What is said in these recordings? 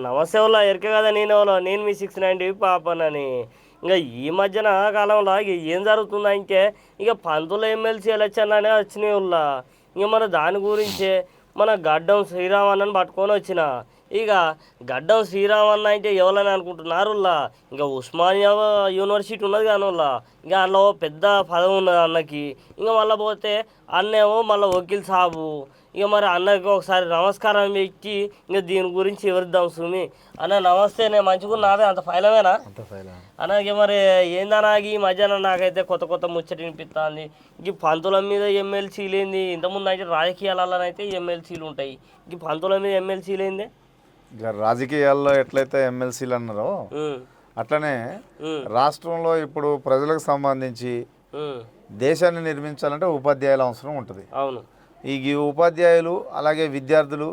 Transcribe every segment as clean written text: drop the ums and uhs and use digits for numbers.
నమస్తే వాళ్ళ ఎరికే కదా నేను మీ 690 పాపనని. ఇంకా ఈ మధ్యన కాలంలో ఇక ఏం జరుగుతుందా ఇంకే ఇక పంతుల ఎమ్మెల్సీ ఎలక్షన్ అనే వచ్చినాయి వాళ్ళ. ఇంక మన దాని గురించే మన గడ్డం శ్రీరామన్నని పట్టుకొని వచ్చిన. ఇక గడ్డం శ్రీరామన్న అంటే ఎవరని అనుకుంటున్నారు వాళ్ళ. ఇంకా ఉస్మానియా యూనివర్సిటీ ఉన్నది కానీ వాళ్ళ. ఇంకా అందులో పెద్ద పదవి ఉన్నది అన్నకి. ఇంకా మళ్ళీ పోతే అన్నేమో మళ్ళీ వకీల్ సాబు. ఇక మరి అన్నకి ఒకసారి నమస్కారం పెట్టి ఇంకా దీని గురించి వివరిద్దాం సుమి. అన్న నమస్తే, నేను మంచిగా నాదే అంత ఫైలమేనా అన్నకి? మరి ఏందన్నా ఈ మధ్యాహ్నం నాకైతే కొత్త కొత్త ముచ్చట వినిపిస్తుంది. ఈ పంతుల మీద ఎమ్మెల్సీలు ఏంది? ఇంతకుముందు అయితే రాజకీయాలలో అయితే ఎమ్మెల్సీలు ఉంటాయి, ఈ పంతుల మీద ఎమ్మెల్సీలు ఏంది? ఇక రాజకీయాల్లో ఎట్లయితే ఎమ్మెల్సీలు అన్నారో అట్లనే రాష్ట్రంలో ఇప్పుడు ప్రజలకు సంబంధించి దేశాన్ని నిర్మించాలంటే ఉపాధ్యాయుల అవసరం ఉంటుంది. అవును. ఈ ఉపాధ్యాయులు అలాగే విద్యార్థులు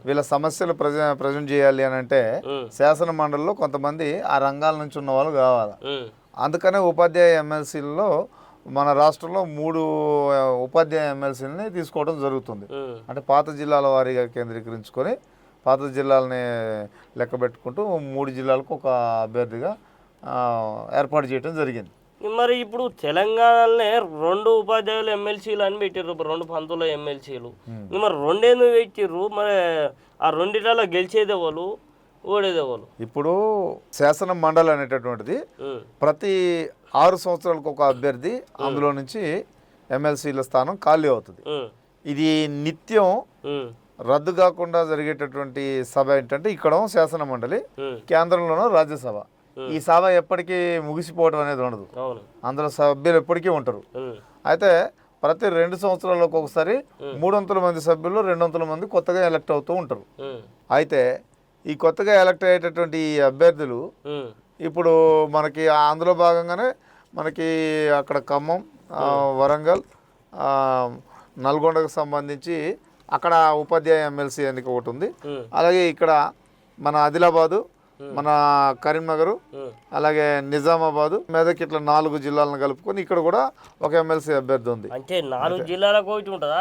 వీళ్ళ సమస్యలు ప్రజెంట్ చేయాలి అని అంటే శాసన మండలిలో కొంతమంది ఆ రంగాల నుంచి ఉన్న వాళ్ళు కావాలి. అందుకనే ఉపాధ్యాయ ఎమ్మెల్సీలలో మన రాష్ట్రంలో 3 ఉపాధ్యాయ ఎమ్మెల్సీలని తీసుకోవడం జరుగుతుంది. అంటే పాత జిల్లాల వారీగా కేంద్రీకరించుకొని పాత జిల్లాలని లెక్క పెట్టుకుంటూ 3 జిల్లాలకు ఒక అభ్యర్థిగా ఏర్పాటు చేయడం జరిగింది. మరి ఇప్పుడు తెలంగాణలోనే 2 ఉపాధ్యాయులు ఎమ్మెల్సీలు అని పెట్టిర్రు, 2 పంతుల ఎమ్మెల్సీలు. మరి 2 ఎందుకు పెట్టిర్రు? మరి ఆ 2 గెలిచేదే వాళ్ళు, ఓడేదే వాళ్ళు? ఇప్పుడు శాసన మండలి అనేటటువంటిది ప్రతి 6 సంవత్సరాలకు ఒక అభ్యర్థి అందులో నుంచి ఎమ్మెల్సీల స్థానం ఖాళీ అవుతుంది. ఇది నిత్యం రద్దు కాకుండా జరిగేటటువంటి సభ ఏంటంటే ఇక్కడ శాసన మండలి, కేంద్రంలోనూ రాజ్యసభ. ఈ సభ ఎప్పటికీ ముగిసిపోవడం అనేది ఉండదు, అందులో సభ్యులు ఎప్పటికీ ఉంటారు. అయితే ప్రతి 2 సంవత్సరాలకు ఒకసారి 300 మంది సభ్యులు 200 మంది కొత్తగా ఎలక్ట్ అవుతూ ఉంటారు. అయితే ఈ కొత్తగా ఎలక్ట్ అయ్యేటటువంటి ఈ అభ్యర్థులు ఇప్పుడు మనకి అందులో భాగంగానే మనకి అక్కడ ఖమ్మం, వరంగల్, నల్గొండకు సంబంధించి అక్కడ ఉపాధ్యాయ ఎమ్మెల్సీ ఎన్నిక ఒకటి ఉంది. అలాగే ఇక్కడ మన ఆదిలాబాదు, మన కరీంనగర్, అలాగే నిజామాబాదు, మెదక్, ఇట్లా 4 జిల్లాలను కలుపుకొని ఇక్కడ కూడా ఒక ఎమ్మెల్సీ అభ్యర్థి ఉంది. అంటే 4 జిల్లాలకు ఉంటుందా?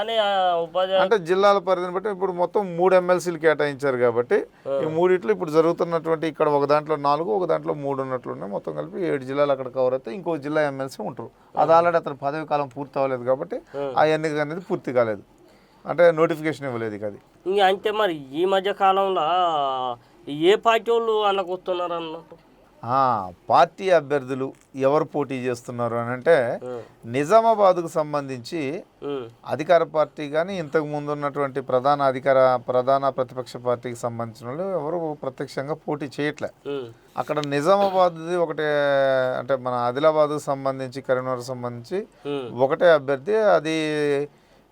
అంటే జిల్లాల పరిధిని బట్టి ఇప్పుడు మొత్తం 3 ఎమ్మెల్సీలు కేటాయించారు కాబట్టి ఈ 3 ఇప్పుడు జరుగుతున్నటువంటి ఇక్కడ ఒక దాంట్లో 4, ఒక దాంట్లో 3 ఉన్నట్లున్నాయి. మొత్తం కలిపి 7 జిల్లాలు అక్కడ కవర్ అయితే ఇంకో జిల్లా ఎమ్మెల్సీ ఉంటారు. అది ఆల్రెడీ అతని పదవి కాలం పూర్తి అవ్వలేదు కాబట్టి ఆ ఎన్నిక అనేది పూర్తి కాలేదు, అంటే నోటిఫికేషన్ ఇవ్వలేదు. అది ఇంకా అంటే మరి ఈ మధ్య కాలంలో ఏ పార్టీ వాళ్ళు అన్నకు వస్తున్నారు అన్నట్టు? పార్టీ అభ్యర్థులు ఎవరు పోటీ చేస్తున్నారు అని అంటే నిజామాబాద్కు సంబంధించి అధికార పార్టీ కానీ ఇంతకు ముందు ఉన్నటువంటి ప్రధాన ప్రతిపక్ష పార్టీకి సంబంధించిన వాళ్ళు ఎవరు ప్రత్యక్షంగా పోటీ చేయట్లే. అక్కడ నిజామాబాద్ది ఒకటే, అంటే మన ఆదిలాబాద్కు సంబంధించి కరీంనగర్ సంబంధించి ఒకటే అభ్యర్థి. అది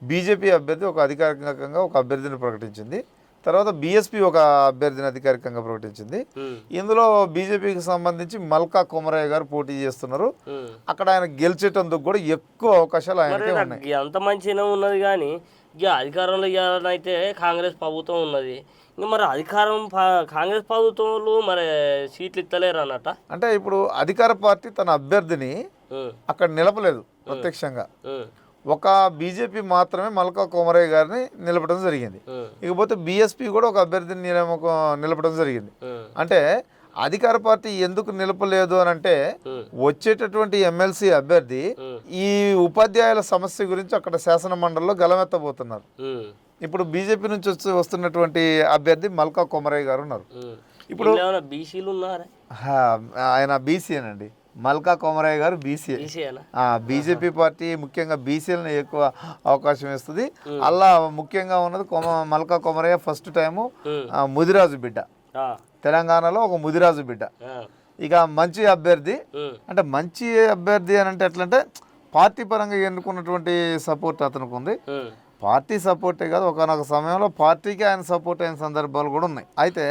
బీజేపీ అభ్యర్థి ఒక అధికారికంగా ఒక అభ్యర్థిని ప్రకటించింది. తర్వాత బీఎస్పీ ఒక అభ్యర్థిని అధికారికంగా ప్రకటించింది. ఇందులో బీజేపీకి సంబంధించి మల్కా కొమరయ్య గారు పోటీ చేస్తున్నారు. అక్కడ ఆయన గెలిచేటందుకు కూడా ఎక్కువ అవకాశాలు ఆయనకే ఉన్నాయి. అంత మంచిగా ఉన్నది కానీ ఇక అధికారంలో అయితే కాంగ్రెస్ ప్రభుత్వం ఉన్నది. ఇంకా మరి కాంగ్రెస్ ప్రభుత్వంలో మరి సీట్లు ఇస్తలేరు అన్నట్ట. అంటే ఇప్పుడు అధికార పార్టీ తన అభ్యర్థిని అక్కడ నిలపలేదు ప్రత్యక్షంగా. ఒక బీజేపీ మాత్రమే మల్కా కొమరయ్య గారిని నిలపడం జరిగింది. ఇకపోతే బీఎస్పీ కూడా ఒక అభ్యర్థిని నిలపడం జరిగింది. అంటే అధికార పార్టీ ఎందుకు నిలపలేదు అని అంటే వచ్చేటటువంటి ఎమ్మెల్సీ అభ్యర్థి ఈ ఉపాధ్యాయుల సమస్య గురించి అక్కడ శాసన మండలిలో గలమెత్తబోతున్నారు. ఇప్పుడు బీజేపీ నుంచి వస్తున్నటువంటి అభ్యర్థి మల్కా కొమరయ్య గారు ఉన్నారు. ఇప్పుడు ఆయన బీసీనండి, మల్కా కొమరయ్య గారు బీసీ. బీజేపీ పార్టీ ముఖ్యంగా బీసీలను ఎక్కువ అవకాశం ఇస్తుంది. అలా ముఖ్యంగా ఉన్నది మల్కా కొమరయ్య ఫస్ట్ టైము ముదిరాజు బిడ్డ, తెలంగాణలో ఒక ముదిరాజు బిడ్డ. ఇక మంచి అభ్యర్థి, అంటే మంచి అభ్యర్థి అని అంటే ఎట్లంటే పార్టీ పరంగా ఎన్నుకున్నటువంటి సపోర్ట్ అతనికి ఉంది. పార్టీ సపోర్టే కాదు, ఒకనొక సమయంలో పార్టీకి ఆయన సపోర్ట్ అయిన సందర్భాలు కూడా ఉన్నాయి. అయితే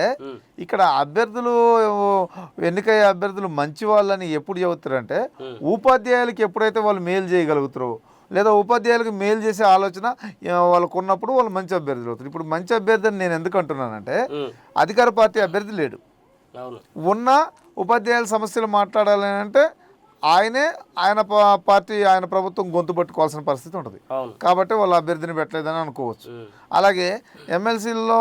ఇక్కడ అభ్యర్థులు ఎన్నికయ్యే అభ్యర్థులు మంచి వాళ్ళని ఎప్పుడు చెబుతారంటే ఉపాధ్యాయులకి ఎప్పుడైతే వాళ్ళు మేలు చేయగలుగుతారో లేదా ఉపాధ్యాయులకు మేలు చేసే ఆలోచన వాళ్ళకు ఉన్నప్పుడు వాళ్ళు మంచి అభ్యర్థులు అవుతారు. ఇప్పుడు మంచి అభ్యర్థి అని నేను ఎందుకు అంటున్నానంటే అధికార పార్టీ అభ్యర్థి లేడు, ఉన్న ఉపాధ్యాయుల సమస్యలు మాట్లాడాలి అంటే ఆయన పార్టీ ఆయన ప్రభుత్వం గొంతు పట్టుకోవాల్సిన పరిస్థితి ఉంటుంది. కాబట్టి వాళ్ళ అభ్యర్థిని పెట్టలేదని అనుకోవచ్చు. అలాగే ఎమ్మెల్సీల్లో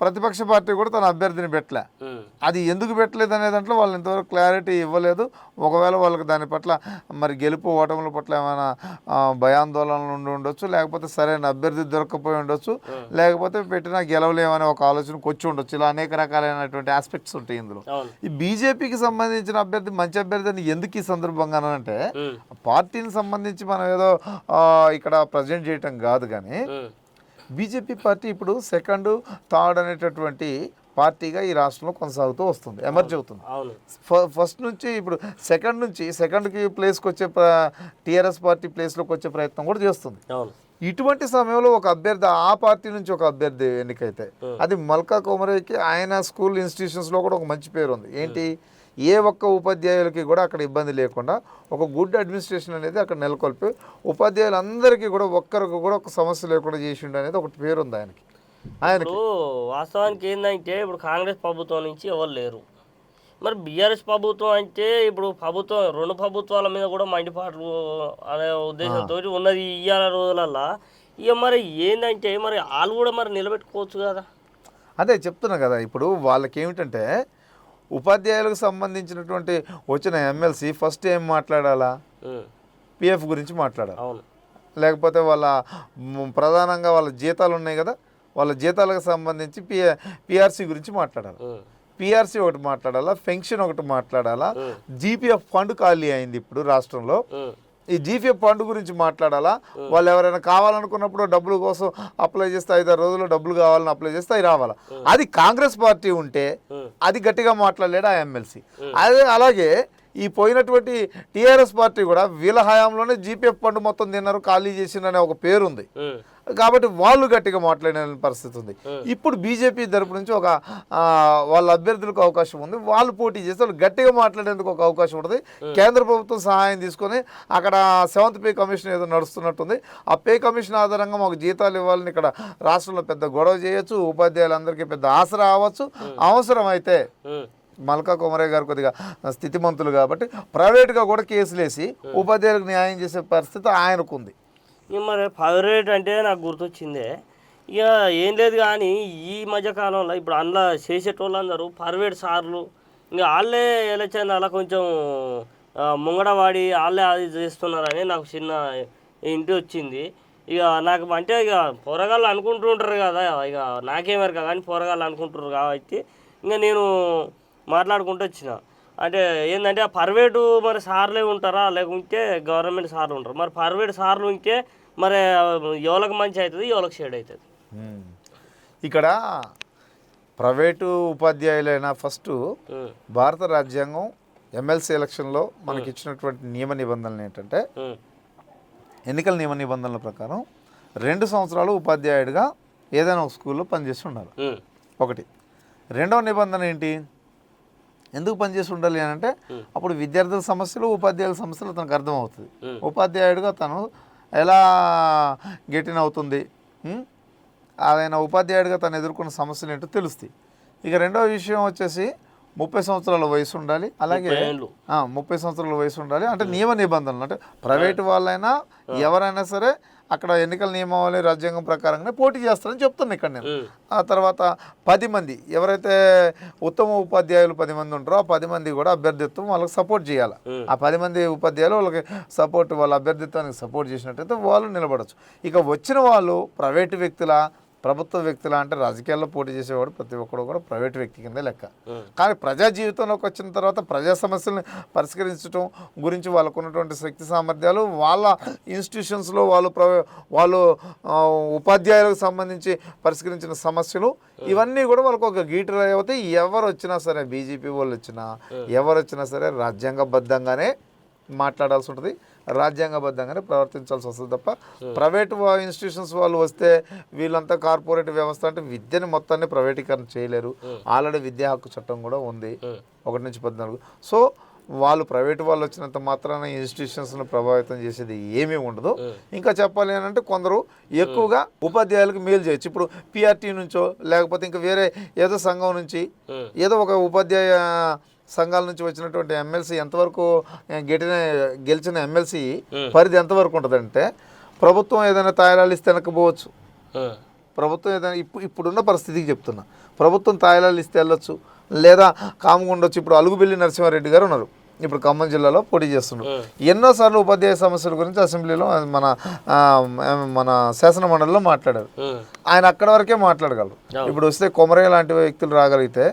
ప్రతిపక్ష పార్టీ కూడా తన అభ్యర్థిని పెట్టలే. అది ఎందుకు పెట్టలేదు అనే దాంట్లో వాళ్ళు ఇంతవరకు క్లారిటీ ఇవ్వలేదు. ఒకవేళ వాళ్ళకి దాని పట్ల మరి గెలుపు ఓటముల పట్ల ఏమైనా భయాందోళనలు ఉండి ఉండొచ్చు, లేకపోతే సరైన అభ్యర్థి దొరకకపోయి ఉండొచ్చు, లేకపోతే పెట్టినా గెలవలేమనే ఒక ఆలోచనకు వచ్చి ఉండొచ్చు. ఇలా అనేక రకాలైనటువంటి ఆస్పెక్ట్స్ ఉంటాయి ఇందులో. ఈ బీజేపీకి సంబంధించిన అభ్యర్థి మంచి అభ్యర్థి అని ఎందుకు ఈ సందర్భంగా అంటే పార్టీని సంబంధించి మనం ఏదో ఇక్కడ ప్రజెంట్ చేయటం కాదు, కానీ బీజేపీ పార్టీ ఇప్పుడు సెకండ్ థర్డ్ అనేటటువంటి పార్టీగా ఈ రాష్ట్రంలో కొనసాగుతూ వస్తుంది, ఎమర్జ్ అవుతుంది. ఫస్ట్ నుంచి ఇప్పుడు సెకండ్కి ప్లేస్కి వచ్చే టీఆర్ఎస్ పార్టీ ప్లేస్లోకి వచ్చే ప్రయత్నం కూడా చేస్తుంది. ఇటువంటి సమయంలో ఒక అభ్యర్థి ఆ పార్టీ నుంచి ఒక అభ్యర్థి ఎన్నికైతే అది మల్కా కొమరయ్యకి ఆయన స్కూల్ ఇన్స్టిట్యూషన్స్లో కూడా ఒక మంచి పేరు ఉంది. ఏంటి, ఏ ఒక్క ఉపాధ్యాయులకి కూడా అక్కడ ఇబ్బంది లేకుండా ఒక గుడ్ అడ్మినిస్ట్రేషన్ అనేది అక్కడ నెలకొల్పి ఉపాధ్యాయులందరికీ కూడా ఒక్కరికి కూడా ఒక సమస్య లేకుండా చేసిండు అనేది ఒకటి పేరు ఉంది ఆయనకి. వాస్తవానికి ఏంటంటే ఇప్పుడు కాంగ్రెస్ ప్రభుత్వం నుంచి ఎవరు లేరు, మరి బీఆర్ఎస్ ప్రభుత్వం అంటే ఇప్పుడు ప్రభుత్వం రెండు ప్రభుత్వాల మీద కూడా మండిపాట్లు అనే ఉద్దేశంతో ఉన్నది ఇవాళ రోజులల్లా. ఇక మరి ఏంటంటే మరి వాళ్ళు కూడా మరి నిలబెట్టుకోవచ్చు కదా. అదే చెప్తున్నా కదా, ఇప్పుడు వాళ్ళకి ఏమిటంటే ఉపాధ్యాయులకు సంబంధించినటువంటి వచ్చిన ఎమ్మెల్సీ ఫస్ట్ ఏం మాట్లాడాలా, పిఎఫ్ గురించి మాట్లాడాలి, లేకపోతే వాళ్ళ ప్రధానంగా వాళ్ళ జీతాలు ఉన్నాయి కదా, వాళ్ళ జీతాలకు సంబంధించి పిఆర్సీ గురించి మాట్లాడాలి. పిఆర్సీ ఒకటి మాట్లాడాలా, పెన్షన్ ఒకటి మాట్లాడాలా, జీపీఎఫ్ ఫండ్ ఖాళీ అయింది ఇప్పుడు రాష్ట్రంలో, ఈ జీపీఎఫ్ ఫండ్ గురించి మాట్లాడాలా. వాళ్ళు ఎవరైనా కావాలనుకున్నప్పుడు డబ్బుల కోసం అప్లై చేస్తే 5-6 రోజుల్లో డబ్బులు కావాలని అప్లై చేస్తే అవి రావాలా. అది కాంగ్రెస్ పార్టీ ఉంటే అది గట్టిగా మాట్లాడలేడు ఆ ఎమ్మెల్సీ. అలాగే ఈ పోయినటువంటి టీఆర్ఎస్ పార్టీ కూడా వీళ్ళ హయాంలోనే జీపీఎఫ్ ఫండ్ మొత్తం తిన్నారు, ఖాళీ చేసిందనే ఒక పేరుంది. కాబట్టి వాళ్ళు గట్టిగా మాట్లాడిన పరిస్థితి ఉంది. ఇప్పుడు బీజేపీ తరపు నుంచి ఒక వాళ్ళ అభ్యర్థులకు అవకాశం ఉంది, వాళ్ళు పోటీ చేస్తే వాళ్ళు గట్టిగా మాట్లాడేందుకు ఒక అవకాశం ఉంటుంది. కేంద్ర ప్రభుత్వం సహాయం తీసుకొని అక్కడ 7th పే కమిషన్ ఏదో నడుస్తున్నట్టుంది. ఆ పే కమిషన్ ఆధారంగా మాకు జీతాలు ఇవ్వాలని ఇక్కడ రాష్ట్రంలో పెద్ద గొడవ చేయొచ్చు, ఉపాధ్యాయులందరికీ పెద్ద ఆసరా అవ్వచ్చు. అవసరం అయితే మల్కా కొమరయ్య గారు కొద్దిగా స్థితిమంతులు కాబట్టి ప్రైవేట్గా కూడా కేసులు వేసి ఉపాధ్యాయులకు న్యాయం చేసే పరిస్థితి ఆయనకుంది. మరి ప్రైవేట్ అంటే నాకు గుర్తొచ్చిందే, ఇక ఏం లేదు కానీ ఈ మధ్యకాలంలో ఇప్పుడు అందులో చేసేటోళ్ళు అందరూ ప్రైవేట్ సార్లు ఇంకా వాళ్ళే ఎలక్షన్ అలా కొంచెం ముంగడవాడి వాళ్ళే అది చేస్తున్నారని నాకు చిన్న ఇంటి వచ్చింది. ఇక నాకు అంటే ఇక పోరగాళ్ళు అనుకుంటుంటారు కదా, ఇక నాకేమరు కదా అని పోరగాళ్ళు అనుకుంటారు కాబట్టి ఇంకా నేను మాట్లాడుకుంటూ వచ్చిన. అంటే ఏంటంటే ఆ ప్రైవేటు మరి సార్లే ఉంటారా లేకుంటే గవర్నమెంట్ సార్లు ఉంటారు. మరి ప్రైవేట్ సార్లు ఉంటే మరి ఎవరికి మంచి అవుతుంది, ఎవరికి షేడ్ అవుతుంది. ఇక్కడ ప్రైవేటు ఉపాధ్యాయులైనా ఫస్ట్ భారత రాజ్యాంగం ఎమ్మెల్సీ ఎలక్షన్లో మనకి ఇచ్చినటువంటి నియమ నిబంధనలు ఏంటంటే ఎన్నికల నియమ నిబంధనల ప్రకారం 2 సంవత్సరాలు ఉపాధ్యాయుడిగా ఏదైనా ఒక స్కూల్లో పనిచేసి ఉండాలి. ఒకటి. రెండవ నిబంధన ఏంటి, ఎందుకు పనిచేసి ఉండాలి అని అంటే అప్పుడు విద్యార్థుల సమస్యలు ఉపాధ్యాయుల సమస్యలు తనకు అర్థమవుతుంది. ఉపాధ్యాయుడిగా తను ఎలా గెటిన్ అవుతుంది, ఆయన ఉపాధ్యాయుడిగా తను ఎదుర్కొన్న సమస్యలు ఏంటో తెలుస్తాయి. ఇక రెండవ విషయం వచ్చేసి 30 సంవత్సరాల వయసు ఉండాలి. అలాగే 30 సంవత్సరాల వయసు ఉండాలి. అంటే నియమ నిబంధనలు అంటే ప్రైవేటు వాళ్ళైనా ఎవరైనా సరే అక్కడ ఎన్నికల నియమావళి రాజ్యాంగం ప్రకారంగానే పోటీ చేస్తారని చెప్తున్నాను ఇక్కడ నేను. ఆ తర్వాత 10 మంది ఎవరైతే ఉత్తమ ఉపాధ్యాయులు 10 మంది ఉంటారో ఆ 10 మంది కూడా అభ్యర్థిత్వం వాళ్ళకి సపోర్ట్ చేయాలి. ఆ 10 మంది ఉపాధ్యాయులు వాళ్ళకి సపోర్ట్, వాళ్ళ అభ్యర్థిత్వానికి సపోర్ట్ చేసినట్టయితే వాళ్ళు నిలబడచ్చు. ఇక వచ్చిన వాళ్ళు ప్రైవేటు వ్యక్తుల ప్రభుత్వ వ్యక్తుల అంటే రాజకీయాల్లో పోటీ చేసేవాడు ప్రతి ఒక్కడు కూడా ప్రైవేట్ వ్యక్తి కిందే లెక్క. కానీ ప్రజా జీవితంలోకి వచ్చిన తర్వాత ప్రజా సమస్యలను పరిష్కరించడం గురించి వాళ్ళకు ఉన్నటువంటి శక్తి సామర్థ్యాలు, వాళ్ళ ఇన్స్టిట్యూషన్స్లో వాళ్ళు ఉపాధ్యాయులకు సంబంధించి పరిష్కరించిన సమస్యలు ఇవన్నీ కూడా వాళ్ళకు ఒక గీటర్ అవుతాయి. ఎవరు వచ్చినా సరే, బీజేపీ వాళ్ళు వచ్చినా ఎవరు వచ్చినా సరే రాజ్యాంగబద్ధంగానే మాట్లాడాల్సి ఉంటుంది, రాజ్యాంగబద్ధంగానే ప్రవర్తించాల్సి వస్తుంది తప్ప ప్రైవేట్ ఇన్స్టిట్యూషన్స్ వాళ్ళు వస్తే వీళ్ళంతా కార్పొరేట్ వ్యవస్థ అంటే విద్యని మొత్తాన్ని ప్రైవేటీకరణ చేయలేరు. ఆల్రెడీ విద్యా హక్కు చట్టం కూడా ఉంది 1 నుంచి 14. సో వాళ్ళు ప్రైవేటు వాళ్ళు వచ్చినంత మాత్రాన ఇన్స్టిట్యూషన్స్ను ప్రభావితం చేసేది ఏమీ ఉండదు. ఇంకా చెప్పాలి అని అంటే కొందరు ఎక్కువగా ఉపాధ్యాయులకు మేలు చేయొచ్చు. ఇప్పుడు పిఆర్టీ నుంచో లేకపోతే ఇంకా వేరే ఏదో సంఘం నుంచి ఏదో ఒక ఉపాధ్యాయ సంఘాల నుంచి వచ్చినటువంటి ఎమ్మెల్సీ ఎంతవరకు గెలిచిన ఎమ్మెల్సీ పరిధి ఎంతవరకు ఉంటుందంటే ప్రభుత్వం ఏదైనా తాయిలాలు ఇస్తే వెనకపోవచ్చు. ప్రభుత్వం ఏదైనా ఇప్పుడున్న పరిస్థితికి చెప్తున్నా, ప్రభుత్వం తాయిలాలు ఇస్తే వెళ్ళొచ్చు, లేదా కాముగా ఉండొచ్చు. ఇప్పుడు అలుగుబెల్లి నరసింహారెడ్డి గారు ఉన్నారు, ఇప్పుడు ఖమ్మం జిల్లాలో పోటీ చేస్తున్నారు. ఎన్నోసార్లు ఉపాధ్యాయ సమస్యల గురించి అసెంబ్లీలో మన శాసన మండలిలో మాట్లాడారు. ఆయన అక్కడ వరకే మాట్లాడగలరు. ఇప్పుడు వస్తే కొమరయ్య లాంటి వ్యక్తులు రాగలిగితే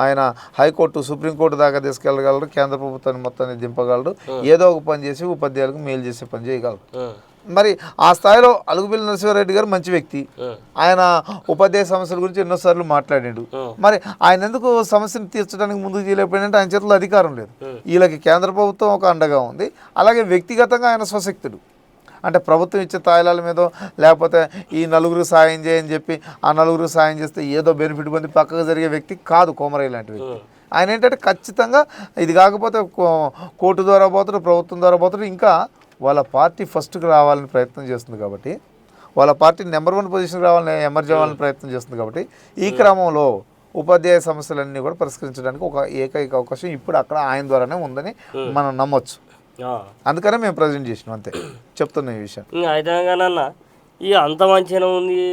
ఆయన హైకోర్టు సుప్రీంకోర్టు దాకా తీసుకెళ్ళగలరు, కేంద్ర ప్రభుత్వాన్ని మొత్తాన్ని దింపగలరు, ఏదో ఒక పని చేసి ఉపాధ్యాయులకు మేలు చేసే పని చేయగలరు. మరి ఆ స్థాయిలో అలుగుబెల్లి నరసింహారెడ్డి గారు మంచి వ్యక్తి, ఆయన ఉపాధ్యాయ సమస్యల గురించి ఎన్నోసార్లు మాట్లాడాడు. మరి ఆయన ఎందుకు సమస్యను తీర్చడానికి ముందుకు చేయలేకపోయిందంటే ఆయన చేతిలో అధికారం లేదు. వీళ్ళకి కేంద్ర ప్రభుత్వం ఒక అండగా ఉంది, అలాగే వ్యక్తిగతంగా ఆయన స్వశక్తుడు. అంటే ప్రభుత్వం ఇచ్చే తాయిలాల మీద లేకపోతే ఈ నలుగురు సాయం చేయని చెప్పి ఆ నలుగురు సాయం చేస్తే ఏదో బెనిఫిట్ పొంది పక్కకు జరిగే వ్యక్తి కాదు కొమరయ్య లాంటి వ్యక్తి. ఆయన ఏంటంటే ఖచ్చితంగా ఇది కాకపోతే కోర్టు ద్వారా పోతాడు, ప్రభుత్వం ద్వారా పోతాడు, ఇంకా వాళ్ళ పార్టీ ఫస్ట్కి రావాలని ప్రయత్నం చేస్తుంది కాబట్టి, వాళ్ళ పార్టీ నెంబర్ 1 పొజిషన్కి రావాలని ఎమర్జ్ అవ్వాలని ప్రయత్నం చేస్తుంది కాబట్టి, ఈ క్రమంలో ఉపాధ్యాయ సమస్యలన్నీ కూడా పరిష్కరించడానికి ఒక ఏకైక అవకాశం ఇప్పుడు అక్కడ ఆయన ద్వారానే ఉందని మనం నమ్మొచ్చు. అందుకనే మేము ప్రజెంట్ చేసినాం, అంతే చెప్తున్నా ఈ విషయం. అయితే కానన్నా ఇక అంత మంచిగా ఉంది.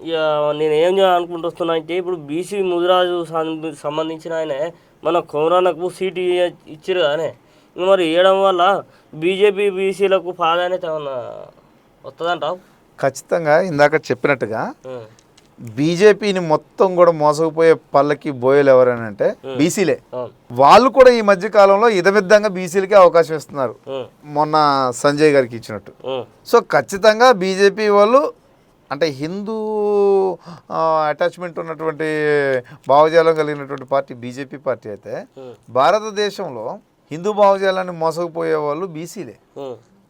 ఇక నేను ఏం చేయాలనుకుంటూ వస్తున్నా అంటే ఇప్పుడు బీసీ ముదిరాజు సంబంధించిన ఆయన మన కొమరాన్నకు సీటు ఇచ్చారు కానీ మరి ఇవ్వడం వల్ల బీజేపీ బీసీలకు ప్రాధాన్యత ఏమన్నా వస్తుందంటావు? ఖచ్చితంగా ఇందాక చెప్పినట్టుగా బీజేపీని మొత్తం కూడా మోసకపోయే పళ్ళకి బోయలు ఎవరైనా అంటే బీసీలే. వాళ్ళు కూడా ఈ మధ్య కాలంలో ఇదమిద్దంగా బీసీలకే అవకాశం ఇస్తున్నారు, మొన్న సంజయ్ గారికి ఇచ్చినట్టు. సో ఖచ్చితంగా బీజేపీ వాళ్ళు అంటే హిందూ అటాచ్మెంట్ ఉన్నటువంటి భావజాలం కలిగినటువంటి పార్టీ బీజేపీ పార్టీ అయితే, భారతదేశంలో హిందూ భావజాలాన్ని మోసకపోయే వాళ్ళు బీసీలే.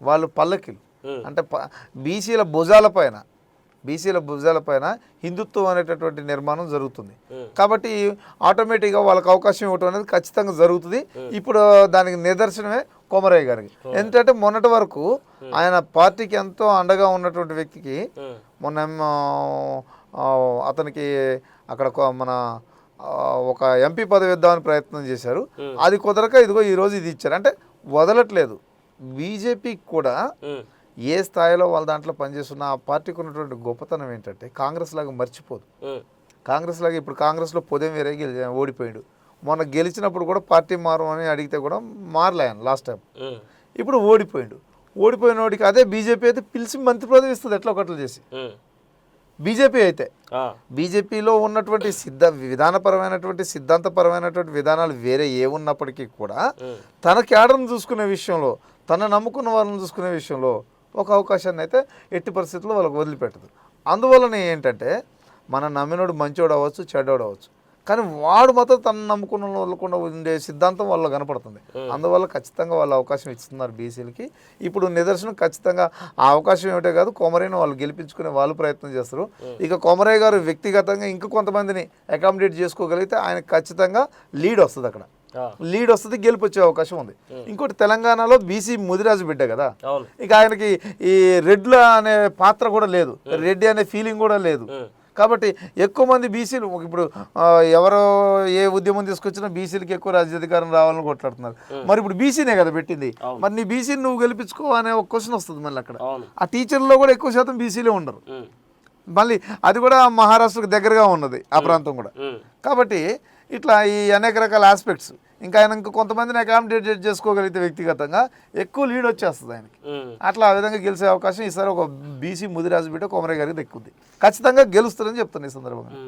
వాళ్ళు పల్లకిలు అంటే బీసీల భుజాల పైన హిందుత్వం అనేటటువంటి నిర్మాణం జరుగుతుంది. కాబట్టి ఆటోమేటిక్గా వాళ్ళకి అవకాశం ఇవ్వటం అనేది ఖచ్చితంగా జరుగుతుంది. ఇప్పుడు దానికి నిదర్శనమే కొమరయ్య గారికి. ఎందుకంటే మొన్నటి వరకు ఆయన పార్టీకి ఎంతో అండగా ఉన్నటువంటి వ్యక్తికి మొన్న అతనికి అక్కడ మన ఒక ఎంపీ పదవి ఇద్దామని ప్రయత్నం చేశారు, అది కుదరక ఇదిగో ఈరోజు ఇది ఇచ్చారు. అంటే వదలట్లేదు. బీజేపీకి కూడా ఏ స్థాయిలో వాళ్ళ దాంట్లో పనిచేస్తున్న ఆ పార్టీకి ఉన్నటువంటి గొప్పతనం ఏంటంటే కాంగ్రెస్ లాగా మర్చిపోదు. కాంగ్రెస్ లాగా ఇప్పుడు కాంగ్రెస్లో పొదం వేరే ఓడిపోయాడు. మొన్న గెలిచినప్పుడు కూడా పార్టీ మారమని అడిగితే కూడా మారలే ఆయన లాస్ట్ టైం. ఇప్పుడు ఓడిపోయిన వాడికి అదే బీజేపీ అయితే పిలిచి మంత్రి పదవి ఇస్తుంది ఎట్లా ఒకట్లు చేసి. బీజేపీ అయితే బీజేపీలో ఉన్నటువంటి సిద్ధాంతపరమైనటువంటి విధానాలు వేరే ఏమున్నప్పటికీ కూడా తన క్యాడర్ను చూసుకునే విషయంలో, తన నమ్ముకున్న వాళ్ళని చూసుకునే విషయంలో ఒక అవకాశాన్ని అయితే ఎట్టి పరిస్థితుల్లో వాళ్ళకి వదిలిపెట్టదు. అందువలన ఏంటంటే మన నమ్మినోడు మంచోడు అవ్వచ్చు, చెడ్డోడు అవ్వచ్చు, కానీ వాడు మాత్రం తను నమ్ముకున్న వాళ్ళకుండా ఉండే సిద్ధాంతం వాళ్ళు కనపడుతుంది. అందువల్ల ఖచ్చితంగా వాళ్ళు అవకాశం ఇస్తున్నారు బీసీలకి. ఇప్పుడు నిదర్శనం ఖచ్చితంగా ఆ అవకాశం ఏమిటే కాదు, కొమరయ్యను వాళ్ళు గెలిపించుకునే వాళ్ళు ప్రయత్నం చేస్తారు. ఇక కొమరయ్య గారు వ్యక్తిగతంగా ఇంక కొంతమందిని అకామిడేట్ చేసుకోగలిగితే ఆయన ఖచ్చితంగా లీడ్ వస్తుంది, అక్కడ లీడ్ వస్తుంది, గెలుపు వచ్చే అవకాశం ఉంది. ఇంకోటి తెలంగాణలో బీసీ ముదిరాజు బిడ్డ కదా, ఇక ఆయనకి ఈ రెడ్ల అనే పాత్ర కూడా లేదు, రెడ్డి అనే ఫీలింగ్ కూడా లేదు. కాబట్టి ఎక్కువ మంది బీసీలు ఇప్పుడు ఎవరో ఏ ఉద్యమం తీసుకొచ్చినా బీసీలకి ఎక్కువ రాజ్యాధికారం రావాలని కొట్లాడుతున్నారు. మరి ఇప్పుడు బీసీనే కదా పెట్టింది, మరి నీ బీసీని నువ్వు గెలిపించుకో అనే ఒక క్వశ్చన్ వస్తుంది మళ్ళీ అక్కడ. ఆ టీచర్లో కూడా ఎక్కువ శాతం బీసీలే ఉండరు, మళ్ళీ అది కూడా మహారాష్ట్రకు దగ్గరగా ఉన్నది ఆ ప్రాంతం కూడా. కాబట్టి ఇట్లా ఈ అనేక రకాల ఆస్పెక్ట్స్ ఇంకా ఆయన ఇంకా కొంతమందిని అకామిడేట్ చేసుకోగలిగితే వ్యక్తిగతంగా ఎక్కువ లీడ్ వచ్చేస్తుంది ఆయనకి. అట్లా ఆ విధంగా గెలిచే అవకాశం ఈసారి ఒక బీసీ ముదిరాజు బిడ్డ కొమరయ్య గారికి దక్కుద్ది, ఖచ్చితంగా గెలుస్తుందని చెప్తాను ఈ సందర్భంగా.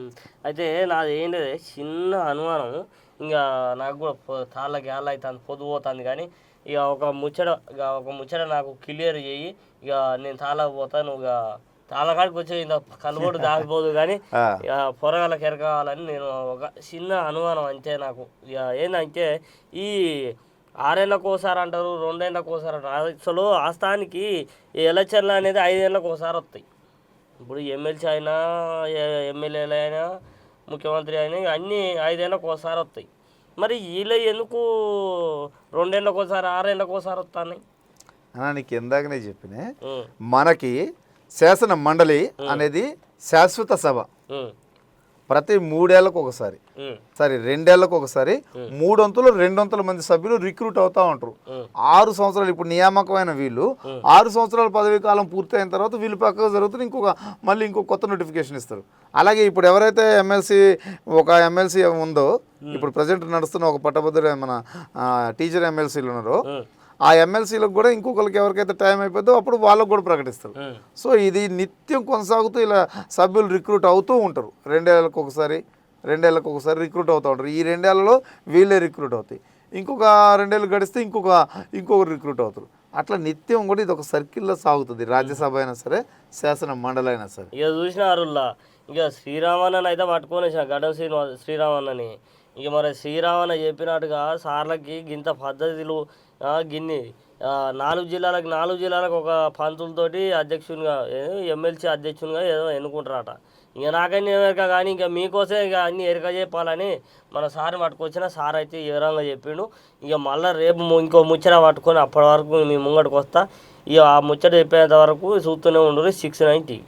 అయితే నాది ఏంటంటే చిన్న అనుమానం, ఇంకా నాకు కూడా తాళ్ళ గ్యాల్ అవుతుంది, పొద్దు పోతుంది, కానీ ఇక ఒక ముచ్చట నాకు క్లియర్ చేయి, ఇక నేను తాళ్ళకు పోతాను, ఇక తాళ్ళకాడికి వచ్చే కనుగోడు దాగిపోదు, కానీ ఇక పొరగాళ్ళకి ఎరగాలని నేను ఒక చిన్న అనుమానం అంతే నాకు. ఇక ఏంటంటే ఈ 6 ఏళ్ళకోసారి అంటారు, 2 ఏళ్ళకోసారి అంటారు. అసలు ఆ స్థానికి ఈ ఎలక్షన్లు అనేది 5 ఏళ్ళకోసారి వస్తాయి. ఇప్పుడు ఎమ్మెల్సీ అయినా, ఎమ్మెల్యేలు అయినా, ముఖ్యమంత్రి అయినా అన్నీ 5 ఏళ్ళకోసారి వస్తాయి. మరి వీళ్ళు ఎందుకు 2 ఏళ్ళకోసారి 6 ఏళ్ళకోసారి వస్తాయి? నీకు ఇందాకనే చెప్పిన, మనకి శాసన మండలి అనేది శాశ్వత సభ. ప్రతి 3 ఏళ్లకు ఒకసారి, సరే 2 ఏళ్లకు ఒకసారి 3 మంది సభ్యులు రిక్రూట్ అవుతా ఉంటారు. 6 సంవత్సరాలు ఇప్పుడు నియామకమైన వీళ్ళు 6 సంవత్సరాల పదవీ కాలం పూర్తయిన తర్వాత వీళ్ళు పక్కకు జరుగుతుంది, మళ్ళీ ఇంకో కొత్త నోటిఫికేషన్ ఇస్తారు. అలాగే ఇప్పుడు ఎవరైతే ఒక ఎమ్మెల్సీ ఉందో, ఇప్పుడు ప్రజెంట్ నడుస్తున్న ఒక పట్టభద్రుడు మన టీచర్ ఎమ్మెల్సీలు ఉన్నారో, ఆ ఎమ్మెల్సీలకు కూడా ఇంకొకరికి ఎవరికైతే టైం అయిపోద్దో అప్పుడు వాళ్ళకు కూడా ప్రకటిస్తారు. సో ఇది నిత్యం కొనసాగుతూ ఇలా సభ్యులు రిక్రూట్ అవుతూ ఉంటారు. 2 ఏళ్లకు ఒకసారి రిక్రూట్ అవుతూ ఉంటారు. ఈ 2 ఏళ్లలో వీళ్ళే రిక్రూట్ అవుతాయి, ఇంకొక 2 ఏళ్ళు గడిస్తే ఇంకొకరు రిక్రూట్ అవుతారు. అట్లా నిత్యం కూడా ఇది ఒక సర్కిల్లో సాగుతుంది. రాజ్యసభ అయినా సరే, శాసన మండలి అయినా సరే. ఇక చూసిన అరుల్లా ఇక శ్రీరామన్నని అయితే పట్టుకొనేసిన గడ్డం శ్రీరామన్నని. ఇక మరి శ్రీరామన్న చెప్పినట్టుగా సార్లకి గింత పద్ధతులు గిన్ని 4 జిల్లాలకు ఒక పంతులతోటి అధ్యక్షునిగా ఎమ్మెల్సీ అధ్యక్షునిగా ఏదో ఎన్నుకుంటారట. ఇక నాకన్నీ ఎరక కానీ ఇంకా మీకోసమే ఇక అన్నీ ఎరక చెప్పాలని మన సార్ పట్టుకొచ్చిన సార్ అయితే ఏ విధంగా చెప్పిండు. ఇక మళ్ళీ రేపు ఇంకో ముచ్చట పట్టుకొని అప్పటి వరకు మీ ముంగడికి వస్తా. ఇక ఆ ముచ్చట చెప్పేంత వరకు చూస్తూనే ఉండరు 690.